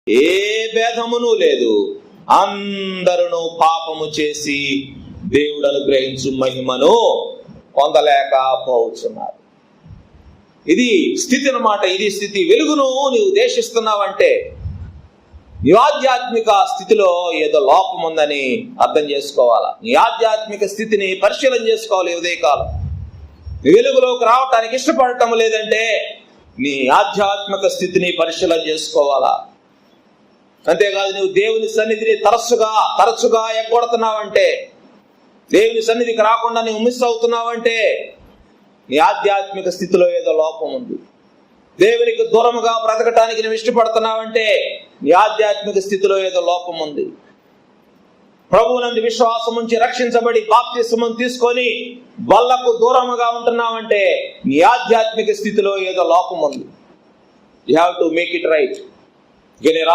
ఏ భేదమును లేదు. అందరూ పాపము చేసి దేవుడు అనుగ్రహించు మహిమను పొందలేకపోతున్నారు. ఇది స్థితి అన్నమాట. ఇది స్థితి. వెలుగును నీవు దేశిస్తున్నావంటే నీ ఆధ్యాత్మిక స్థితిలో ఏదో లోపం ఉందని అర్థం చేసుకోవాలా. నీ ఆధ్యాత్మిక స్థితిని పరిశీలన చేసుకోవాలి. ఉదయకాలం నీ వెలుగులోకి రావటానికి ఇష్టపడటం లేదంటే నీ ఆధ్యాత్మిక స్థితిని పరిశీలన చేసుకోవాలా. అంతేకాదు నువ్వు దేవుని సన్నిధిని తరచుగా ఎగ్గొడుతున్నావంటే, దేవుని సన్నిధికి రాకుండా నువ్వు మిస్ అవుతున్నావంటే నీ ఆధ్యాత్మిక స్థితిలో ఏదో లోపం ఉంది. దేవునికి దూరముగా బ్రతకటానికి నువ్వు ఇష్టపడుతున్నావంటే నీ ఆధ్యాత్మిక స్థితిలో ఏదో లోపం ఉంది. ప్రభువునందు విశ్వాసం ఉంచి రక్షించబడి బాప్తిస్మం తీసుకొని బల్లకు దూరముగా ఉంటున్నావంటే నీ ఆధ్యాత్మిక స్థితిలో ఏదో లోపం ఉంది. You have to make it right.